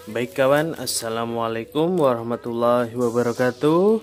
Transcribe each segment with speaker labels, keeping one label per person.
Speaker 1: Baik kawan, assalamualaikum warahmatullahi wabarakatuh.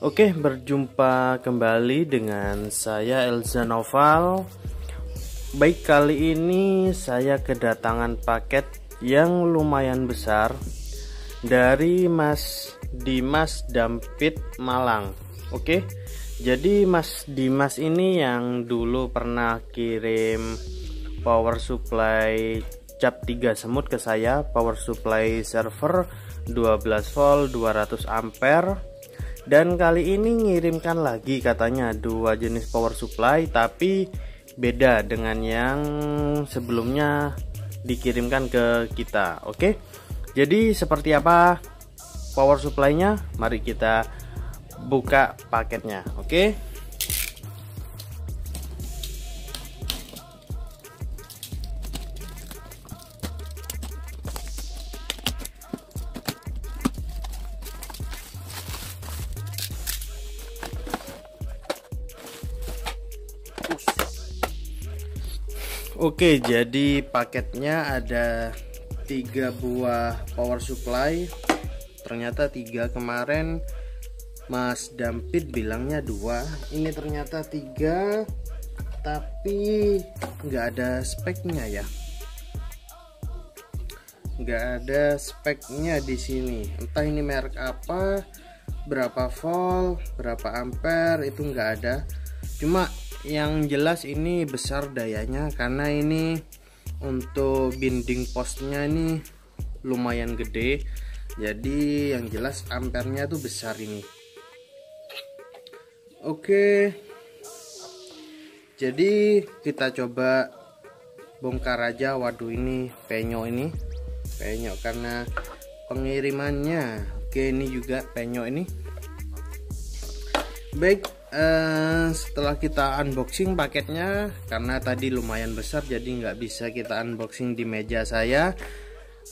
Speaker 1: Oke, berjumpa kembali dengan saya Elza Noval. Baik, kali ini saya kedatangan paket yang lumayan besar dari Mas Dimas Dampit Malang. Oke, jadi Mas Dimas ini yang dulu pernah kirim power supply cap 3 semut ke saya, power supply server 12 volt 200 ampere, dan kali ini ngirimkan lagi katanya dua jenis power supply tapi beda dengan yang sebelumnya dikirimkan ke kita. Oke, jadi seperti apa power supply-nya? Mari kita buka paketnya. Oke. Oke, jadi paketnya ada 3 buah power supply. Ternyata 3, kemarin Mas Dampit bilangnya 2, ini ternyata 3, tapi nggak ada speknya ya. Nggak ada speknya di sini. Entah ini merek apa, berapa volt, berapa ampere, itu nggak ada. Cuma yang jelas ini besar dayanya, karena ini untuk binding postnya ini lumayan gede, jadi yang jelas ampernya tuh besar ini. Oke, jadi kita coba bongkar aja. Waduh, ini penyok karena pengirimannya. Oke, ini juga penyok ini. Baik, setelah kita unboxing paketnya, karena tadi lumayan besar jadi nggak bisa kita unboxing di meja saya.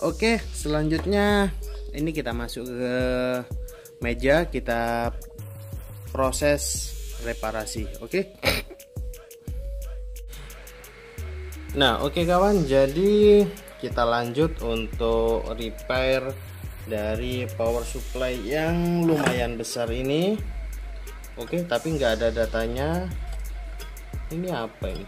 Speaker 1: Oke, selanjutnya ini kita masuk ke meja, kita proses reparasi. Oke. Nah, oke kawan, jadi kita lanjut untuk repair dari power supply yang lumayan besar ini. Oke, tapi nggak ada datanya. Ini apa ini?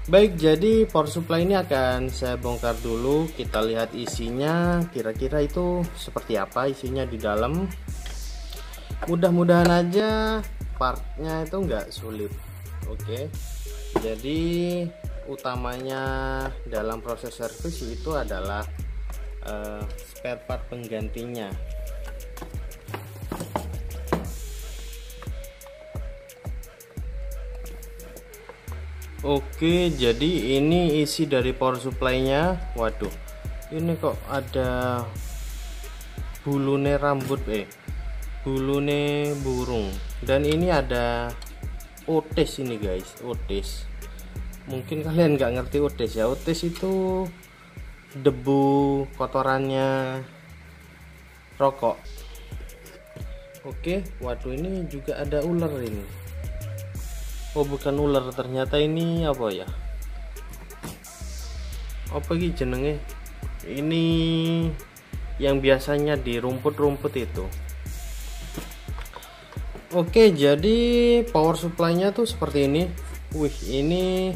Speaker 1: Baik, jadi power supply ini akan saya bongkar dulu. Kita lihat isinya, kira-kira itu seperti apa isinya di dalam. Mudah-mudahan aja partnya itu nggak sulit. Oke, jadi utamanya dalam proses servis itu adalah spare part penggantinya. Oke, jadi ini isi dari power supply-nya. Waduh, ini kok ada bulune rambut, bulune burung, dan ini ada otis ini guys, otis. Mungkin kalian nggak ngerti otis ya. Otis itu debu kotorannya rokok. Oke, waduh, ini juga ada ular ini. Oh, bukan ular, ternyata ini apa ya? Apa iki jenenge? Ini yang biasanya di rumput-rumput itu. Oke, jadi power supply-nya tuh seperti ini. Wih, ini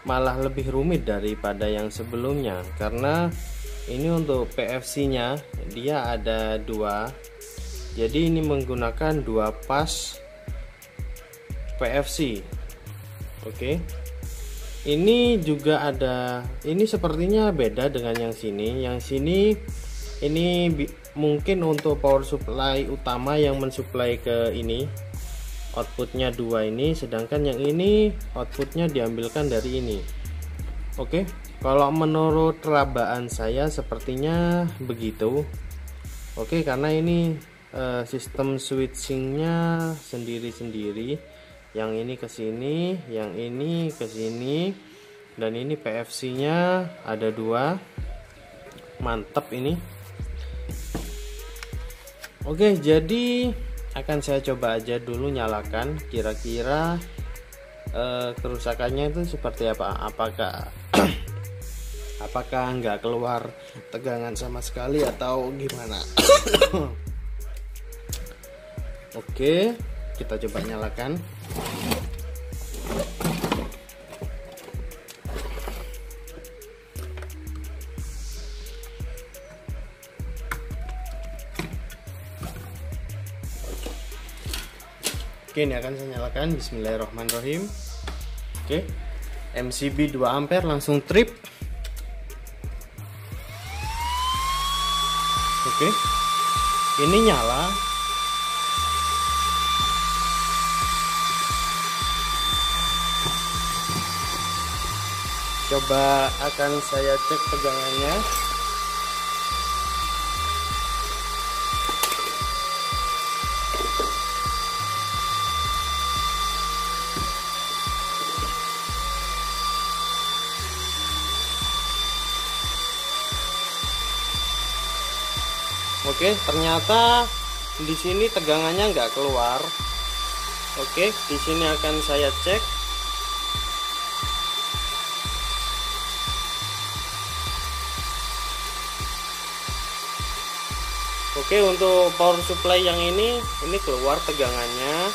Speaker 1: malah lebih rumit daripada yang sebelumnya, karena ini untuk PFC-nya dia ada 2. Jadi ini menggunakan 2 pas PFC. Oke, ini juga ada, ini sepertinya beda dengan yang sini. Yang sini ini mungkin untuk power supply utama yang mensuplai ke ini, outputnya 2 ini, sedangkan yang ini outputnya diambilkan dari ini. Oke, kalau menurut telabaan saya sepertinya begitu. Oke, karena ini sistem switchingnya sendiri-sendiri. Yang ini ke sini, yang ini ke sini, dan ini PFC-nya ada 2. Mantap ini. Oke, jadi akan saya coba aja dulu nyalakan, kira-kira kerusakannya itu seperti apa. Apakah apakah nggak keluar tegangan sama sekali atau gimana. Oke, kita coba nyalakan. Oke, ini akan saya nyalakan. Bismillahirrahmanirrahim. Oke, MCB 2 ampere langsung trip. Oke, ini nyala. Coba akan saya cek tegangannya. Oke, ternyata di sini tegangannya nggak keluar. Oke, di sini akan saya cek. Oke, untuk power supply yang ini keluar tegangannya.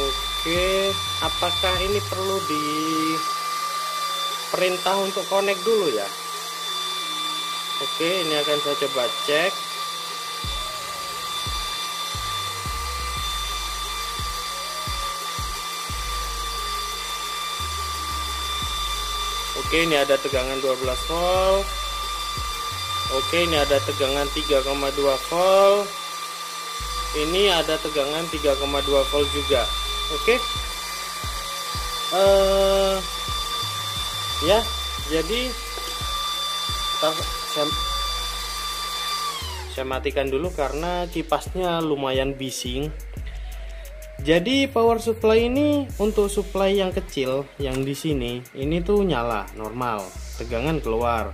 Speaker 1: Oke, apakah ini perlu diperintah untuk connect dulu ya? Oke, ini akan saya coba cek. Oke, ini ada tegangan 12 volt. Oke, ini ada tegangan 3,2 volt. Ini ada tegangan 3,2 volt juga. Oke. Ya, jadi saya matikan dulu karena kipasnya lumayan bising. Jadi power supply ini untuk supply yang kecil yang di sini ini tuh nyala normal, tegangan keluar.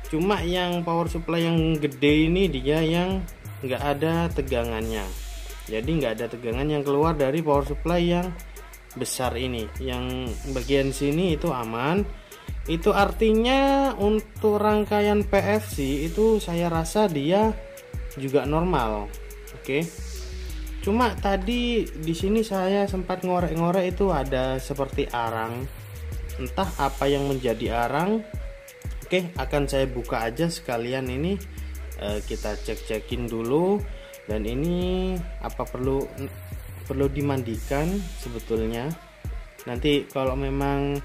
Speaker 1: Cuma yang power supply yang gede ini dia yang nggak ada tegangannya. Jadi nggak ada tegangan yang keluar dari power supply yang besar ini. Yang bagian sini itu aman. Itu artinya untuk rangkaian PFC itu saya rasa dia juga normal. Oke. Cuma tadi di sini saya sempat ngorek-ngorek itu ada seperti arang. Entah apa yang menjadi arang. Oke, akan saya buka aja sekalian ini. Kita cek-cekin dulu. Dan ini apa perlu dimandikan sebetulnya. Nanti kalau memang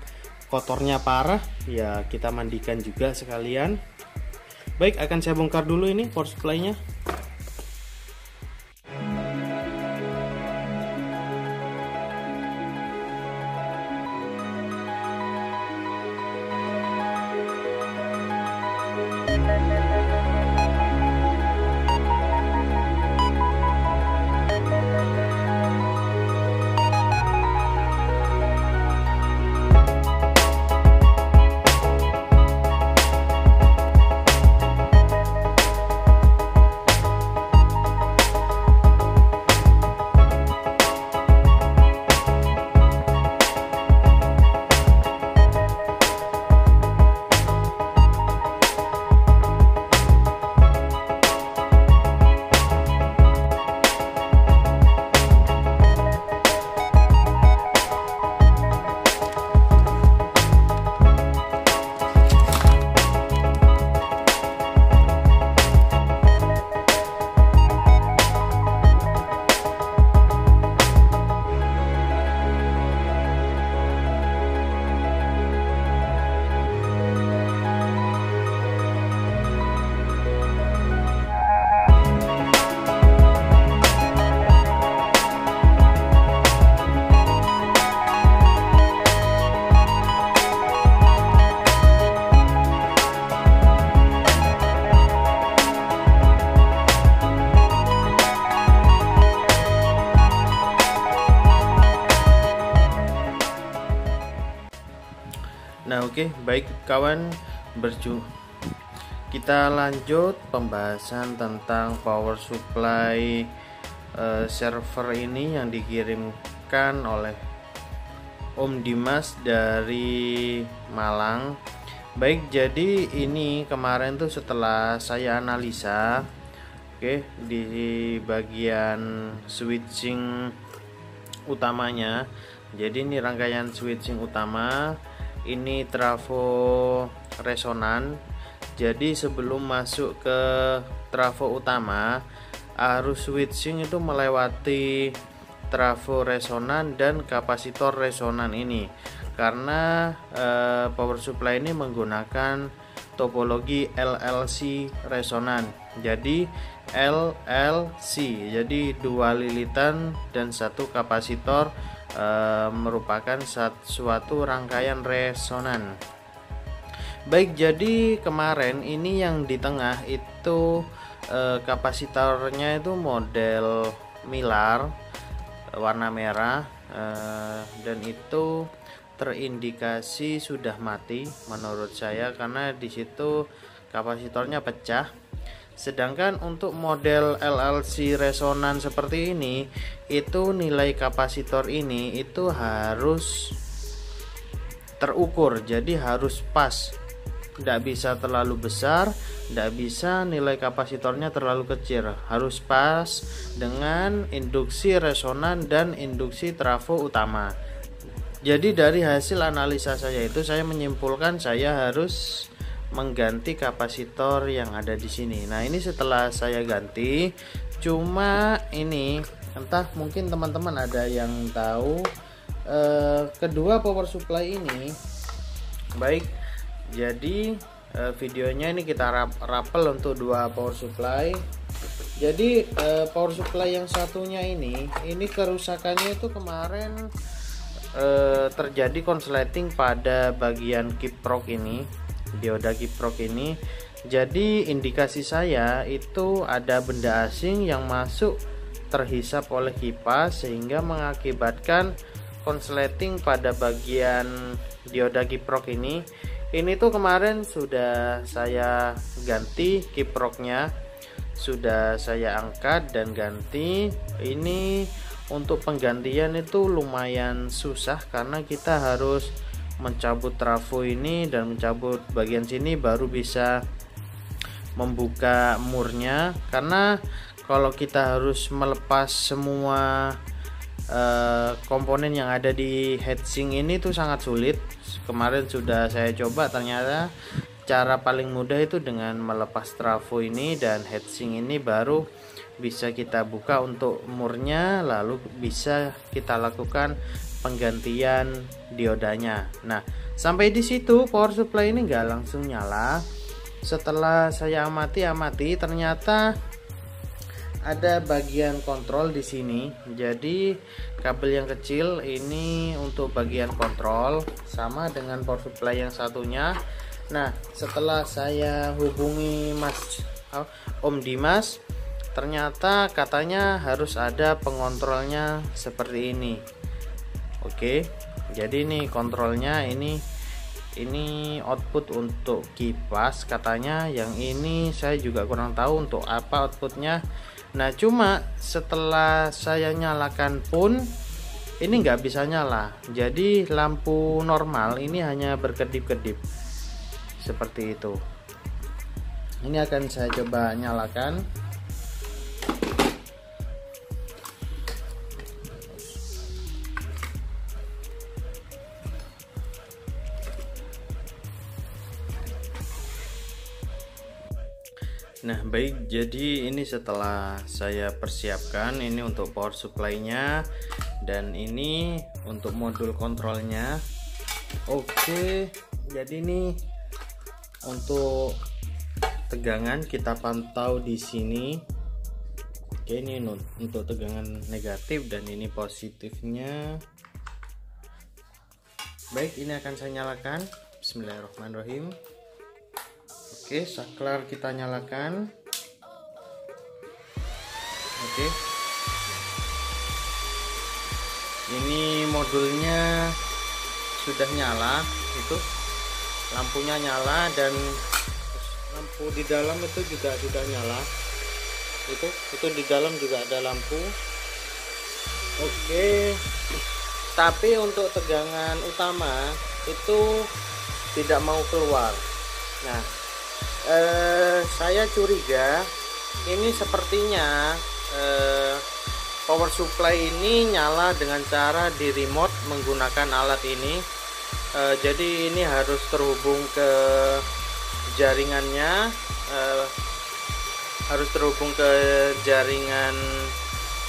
Speaker 1: kotornya parah ya kita mandikan juga sekalian. Baik, akan saya bongkar dulu ini power supply-nya. Nah, oke, baik kawan, kita lanjut pembahasan tentang power supply server ini yang dikirimkan oleh Om Dimas dari Malang. Baik, jadi ini kemarin tuh setelah saya analisa, oke, di bagian switching utamanya. Jadi ini rangkaian switching utama, ini trafo resonan. Jadi sebelum masuk ke trafo utama, arus switching itu melewati trafo resonan dan kapasitor resonan ini, karena power supply ini menggunakan topologi LLC resonan. Jadi LLC, jadi dua lilitan dan satu kapasitor, merupakan suatu rangkaian resonan. Baik, jadi kemarin ini yang di tengah itu kapasitornya itu model Milar warna merah, dan itu terindikasi sudah mati menurut saya, karena di situ kapasitornya pecah. Sedangkan untuk model LLC resonan seperti ini, itu nilai kapasitor ini itu harus terukur, jadi harus pas, tidak bisa terlalu besar, tidak bisa nilai kapasitornya terlalu kecil, harus pas dengan induksi resonan dan induksi trafo utama. Jadi dari hasil analisa saya itu, saya menyimpulkan saya harus mengganti kapasitor yang ada di sini. Nah, ini setelah saya ganti, cuma ini entah mungkin teman-teman ada yang tahu, kedua power supply ini baik. Jadi videonya ini kita rapel untuk dua power supply. Jadi power supply yang satunya ini kerusakannya itu kemarin terjadi konsleting pada bagian kiprok ini, dioda kiprok ini. Jadi indikasi saya itu ada benda asing yang masuk terhisap oleh kipas sehingga mengakibatkan konsleting pada bagian dioda kiprok ini. Ini tuh kemarin sudah saya ganti kiproknya, sudah saya angkat dan ganti. Ini untuk penggantian itu lumayan susah karena kita harus mencabut trafo ini dan mencabut bagian sini baru bisa membuka murnya, karena kalau kita harus melepas semua komponen yang ada di heatsink ini tuh sangat sulit. Kemarin sudah saya coba, ternyata cara paling mudah itu dengan melepas trafo ini dan heatsink ini, baru bisa kita buka untuk murnya, lalu bisa kita lakukan penggantian diodanya. Nah, sampai di situ power supply ini nggak langsung nyala. Setelah saya amati ternyata ada bagian kontrol di sini. Jadi kabel yang kecil ini untuk bagian kontrol, sama dengan power supply yang satunya. Nah, setelah saya hubungi Om Dimas, ternyata katanya harus ada pengontrolnya seperti ini. Oke, jadi ini kontrolnya, ini output untuk kipas katanya. Yang ini saya juga kurang tahu untuk apa outputnya. Nah, cuma setelah saya nyalakan pun ini nggak bisa nyala. Jadi lampu normal ini hanya berkedip-kedip seperti itu. Ini akan saya coba nyalakan. Nah, baik, jadi ini setelah saya persiapkan, ini untuk power supply-nya dan ini untuk modul kontrolnya. Oke, jadi ini untuk tegangan kita pantau di sini. Oke, ini untuk tegangan negatif dan ini positifnya. Baik, ini akan saya nyalakan. Bismillahirrahmanirrahim. Oke, saklar kita nyalakan. Oke, ini modulnya sudah nyala, itu lampunya nyala dan lampu di dalam itu juga sudah nyala. Itu di dalam juga ada lampu. Oke, tapi untuk tegangan utama itu tidak mau keluar. Nah, saya curiga ini sepertinya power supply ini nyala dengan cara di remote menggunakan alat ini. Jadi ini harus terhubung ke jaringannya, harus terhubung ke jaringan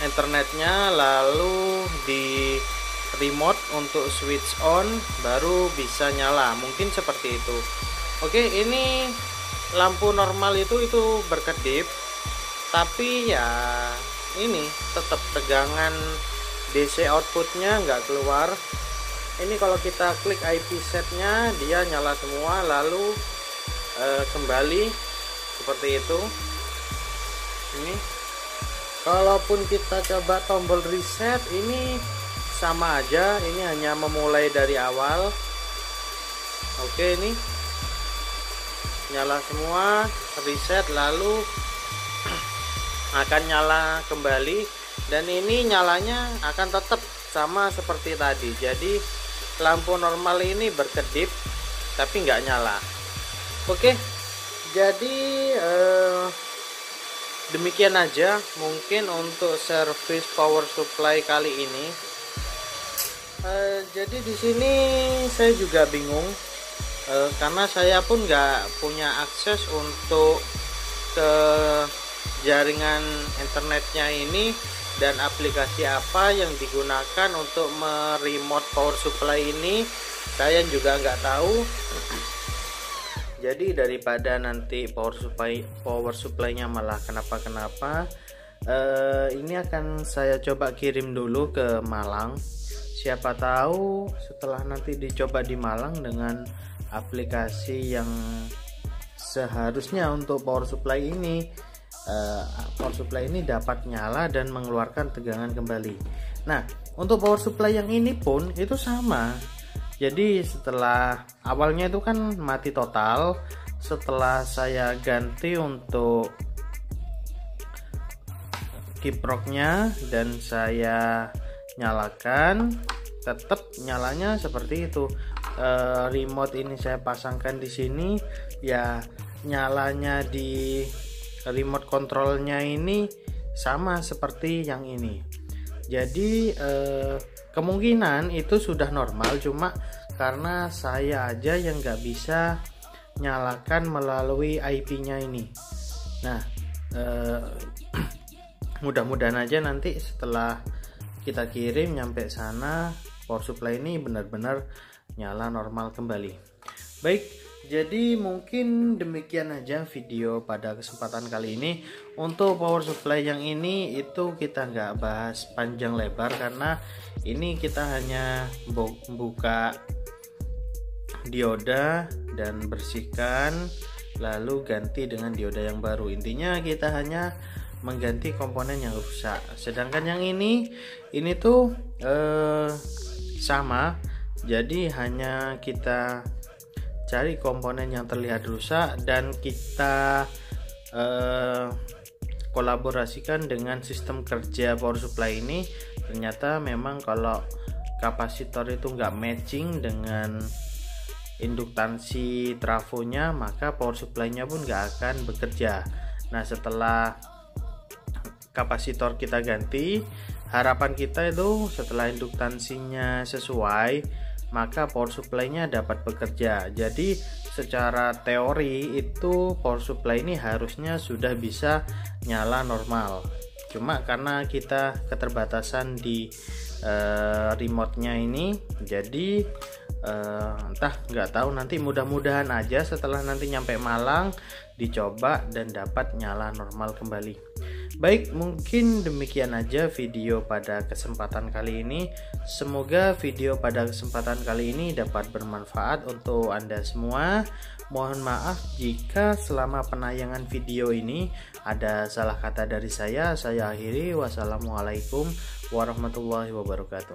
Speaker 1: internetnya, lalu di remote untuk switch on baru bisa nyala, mungkin seperti itu. Oke, ini lampu normal itu berkedip, tapi ya ini tetap tegangan DC outputnya nggak keluar. Ini kalau kita klik IP setnya dia nyala semua, lalu kembali seperti itu. Ini kalaupun kita coba tombol reset ini sama aja, ini hanya memulai dari awal. Oke, ini nyala semua, reset lalu akan nyala kembali, dan ini nyalanya akan tetap sama seperti tadi. Jadi lampu normal ini berkedip tapi nggak nyala. Oke, jadi demikian aja mungkin untuk service power supply kali ini. Jadi di sini saya juga bingung karena saya pun nggak punya akses untuk ke jaringan internetnya ini, dan aplikasi apa yang digunakan untuk meremote power supply ini saya juga nggak tahu. Jadi daripada nanti power supply-nya malah kenapa-kenapa, ini akan saya coba kirim dulu ke Malang. Siapa tahu setelah nanti dicoba di Malang dengan aplikasi yang seharusnya untuk power supply ini, dapat nyala dan mengeluarkan tegangan kembali. Nah, untuk power supply yang ini pun itu sama. Jadi setelah awalnya itu kan mati total, setelah saya ganti untuk kiproknya dan saya nyalakan, tetap nyalanya seperti itu. Remote ini saya pasangkan di sini, ya nyalanya di remote controlnya ini sama seperti yang ini. Jadi kemungkinan itu sudah normal, cuma karena saya aja yang nggak bisa nyalakan melalui IP-nya ini. Nah, mudah-mudahan aja nanti setelah kita kirim nyampe sana power supply ini benar-benar nyala normal kembali. Baik, jadi mungkin demikian aja video pada kesempatan kali ini. Untuk power supply yang ini itu kita nggak bahas panjang lebar karena ini kita hanya buka dioda dan bersihkan, lalu ganti dengan dioda yang baru. Intinya kita hanya mengganti komponen yang rusak. Sedangkan yang ini tuh sama. Jadi hanya kita cari komponen yang terlihat rusak dan kita kolaborasikan dengan sistem kerja power supply ini. Ternyata memang kalau kapasitor itu nggak matching dengan induktansi trafonya, maka power supply-nya pun nggak akan bekerja. Nah, setelah kapasitor kita ganti, harapan kita itu setelah induktansinya sesuai, maka power supply-nya dapat bekerja. Jadi secara teori itu power supply ini harusnya sudah bisa nyala normal. Cuma karena kita keterbatasan di remote-nya ini, jadi entah, nggak tahu, nanti mudah-mudahan aja setelah nanti nyampe Malang dicoba dan dapat nyala normal kembali. Baik, mungkin demikian aja video pada kesempatan kali ini. Semoga video pada kesempatan kali ini dapat bermanfaat untuk Anda semua. Mohon maaf jika selama penayangan video ini ada salah kata dari saya. Saya akhiri. Wassalamualaikum warahmatullahi wabarakatuh.